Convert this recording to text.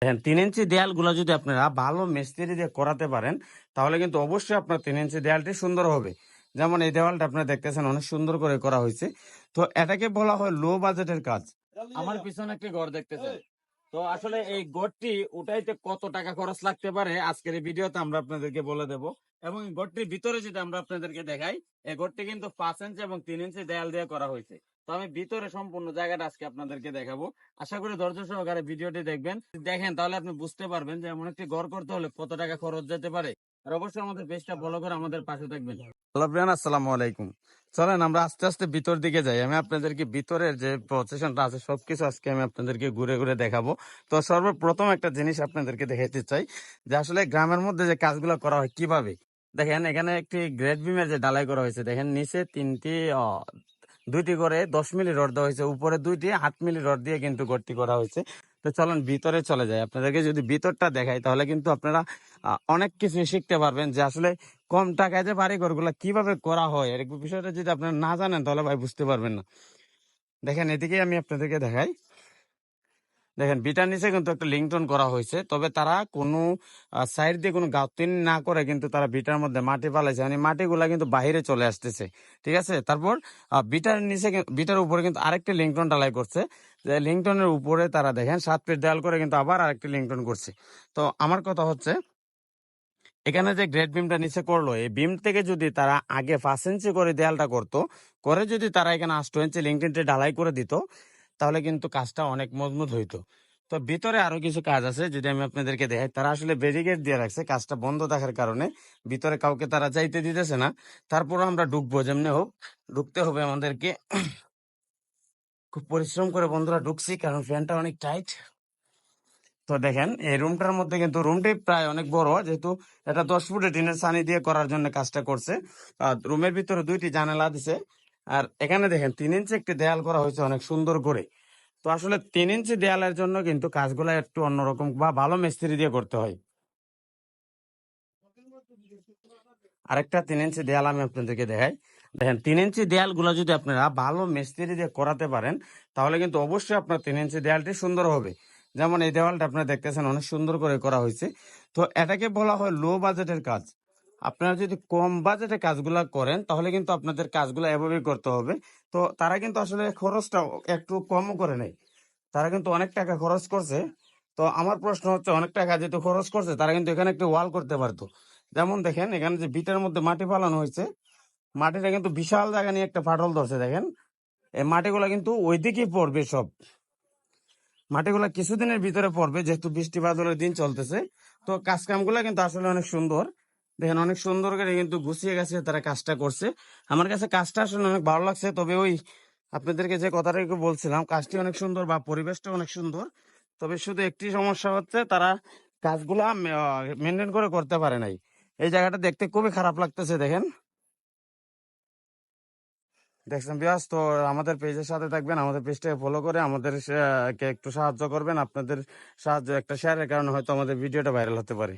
দেখেন 3 ইঞ্চি দেয়ালগুলো যদি আপনারা ভালো মিস্ত্রি দিয়ে করাতে পারেন তাহলে কিন্তু অবশ্যই আপনার 3 ইঞ্চি দেয়ালটি সুন্দর হবে। যেমন এই দেওয়ালটা আপনারা দেখতেছেন অনেক সুন্দর করে করা হয়েছে। তো এটাকে বলা হয় লো বাজেটের কাজ। আমার পিছনে একটি ঘর দেখতেছেন। তো আসলে এই গড়টি উঠাইতে কত টাকা খরচ লাগতে পারে আজকের এই ভিডিওতে আমরা আপনাদেরকে বলে দেব। এবং এই গড়টির ভিতরে যদি আমরা আপনাদেরকে দেখাই, এই গড়টি কিন্তু 5 ইঞ্চি এবং 3 ইঞ্চি দেয়াল দিয়ে করা হয়েছে। তো আমি ভিতরে সম্পূর্ণ জায়গাটা আজকে আপনাদেরকে দেখাবো। আশা করি ধৈর্য সহকারে ভিডিওটি দেখবেন। দেখেন তাহলে আপনি বুঝতে পারবেন যে এমন একটি ঘর করতে হলে কত টাকা খরচ যেতে পারে। আর অবশ্যই আমাদের পেজটা ফলো করে আমাদের পাশে থাকবেন। হ্যালো ফ্রেন্ড, আসসালামু আলাইকুম। চলেন আমরা আস্তে আস্তে ভিতর দিকে যাই। আমি আপনাদেরকে ভিতরের যে প্রসেশনটা আছে সবকিছু আজকে আমি আপনাদেরকে ঘুরে ঘুরে দেখাবো। তো সর্বপ্রথম একটা জিনিস আপনাদেরকে দেখাতে চাই যে আসলে গ্রামের মধ্যে যে কাজগুলো করা হয় কিভাবে। দেখেন এখানে একটি গ্রেড বিমের যে ঢালাই করা হয়েছে, দেখেন নিচে দুইটি করে 10 মিলি রড দেওয়া হয়েছে, উপরে দুইটি 8 মিলি রড দিয়ে কিন্তু ভর্তি করা হয়েছে। তো চলুন ভিতরে চলে যায়। আপনাদেরকে যদি ভিতরটা দেখাই তাহলে কিন্তু আপনারা অনেক কিছু শিখতে পারবেন যে আসলে কম টাকায় যে বাড়ি ঘরগুলা কিভাবে করা হয় এর বিষয়টা যদি আপনারা না জানেন তাহলে ভাই বুঝতে পারবেন না। দেখেন এদিকে আমি আপনাদেরকে দেখাই। দেখেন বিটার নিচে কিন্তু একটা লিংটন করা হয়েছে, তবে তারা কোনো সাইড দিয়ে কোনো গাঁথনি না করে কিন্তু তারা বিটার মধ্যে মাটি পালাইছে, মানে মাটিগুলা কিন্তু বাইরে চলে আসতেছে। ঠিক আছে, তারপর বিটার নিচে বিটার উপরে কিন্তু আরেকটি লিংটন ঢালাই করছে। যে লিংটনের উপরে তারা দেখেন 7 ফিট দেয়াল করে কিন্তু আবার আরেকটি লিংটন করছে। তো আমার কথা হচ্ছে এখানে যে গ্রেড বিমটা নিচে করলো, এই বিম থেকে যদি তারা আগে 5 ইঞ্চি করে দেয়ালটা করতো, করে যদি তারা এখানে 8 ইঞ্চি লিংটনটি ঢালাই করে দিত তাহলে কিন্তু কাজটা অনেক মজবুত হইতো। তো ভিতরে আরো কিছু কাজ আছে, যদি আমি আপনাদেরকে দেখাই। তারা আসলে ব্যারিকেড দিয়ে রাখছে, কাজটা বন্ধ থাকার কারণে ভিতরে কাউকে তারা যাইতে দিতেছে না। তারপর আমরা ঢুকবো, যেমনি হোক ঢুকতে হবে আমাদেরকে। খুব পরিশ্রম করে বন্ধুরা ঢুকছি, কারণ ফ্যানটা অনেক টাইট। তো দেখেন এই রুমটার মধ্যে কিন্তু রুমটি প্রায় অনেক বড়, যেহেতু এটা 10 ফুটের টিনের ছানি দিয়ে করার জন্য কাজটা করছে। আর রুমের ভিতরে দুইটি জানালা দিছে। আর এখানে দেখেন 3 ইঞ্চি একটি দেয়াল করা হয়েছে অনেক সুন্দর করে। তো আসলে 3 ইঞ্চি দেয়ালের জন্য কিন্তু কাজগুলো একটু অন্যরকম বা ভালো মিস্ত্রি দিয়ে করতে হয়। আরেকটা 3 ইঞ্চি দেয়াল আমি আপনাদেরকে দেখাই। দেখেন 3 ইঞ্চি দেয়ালগুলো যদি আপনারা ভালো মিস্ত্রি দিয়ে করাতে পারেন তাহলে কিন্তু অবশ্যই আপনার 3 ইঞ্চি দেয়ালটি সুন্দর হবে। যেমন এই দেওয়ালটা আপনারা দেখতেছেন অনেক সুন্দর করে করা হয়েছে। তো এটাকে বলা হয় লো বাজেটের কাজ। আপনারা যদি কম বাজেটে কাজগুলা করেন তাহলে কিন্তু আপনাদের কাজগুলো এভাবেই করতে হবে। তো তারা কিন্তু আসলে খরচটা একটু কমও করে নেয়, তারা কিন্তু অনেক টাকা খরচ করছে। তো আমার প্রশ্ন হচ্ছে, অনেক টাকা যেহেতু খরচ করছে তারা কিন্তু এখানে একটা ওয়াল করতে পারতো। যেমন দেখেন এখানে যে বিটার মধ্যে মাটি ফালানো হয়েছে, মাটিটা কিন্তু বিশাল জায়গা নিয়ে একটা ফাটল ধরছে। দেখেন এই মাটিগুলা কিন্তু ওইদিকেই পড়বে সব। মাটিগুলা কিছুদিনের ভিতরে পড়বে, যেহেতু বৃষ্টি বাদলের দিন চলতেছে। তো কাজ কামগুলা কিন্তু আসলে অনেক সুন্দর। দেখেন অনেক সুন্দর করে কিন্তু গুছিয়ে গেছে তারা কাজটা করছে। আমার কাছে কাজটা আসলে অনেক ভালো লাগছে। তবে ওই আপনাদেরকে যে কথাটা একটু বলছিলাম, কাজটি অনেক সুন্দর বা পরিবেশটা অনেক সুন্দর। তবে শুধু একটি সমস্যা হচ্ছে, তারা কাজগুলা মেনটেন করে করতে পারে নাই। এই জায়গাটা দেখতে খুবই খারাপ লাগতেছে। দেখেন দেখছেন বিয়াস। তো আমাদের পেজের সাথে থাকবেন, আমাদের পেজটাকে ফলো করে আমাদের কে একটু সাহায্য করবেন। আপনাদের সাহায্য একটা শেয়ারের কারণে হয়তো আমাদের ভিডিওটা ভাইরাল হতে পারে।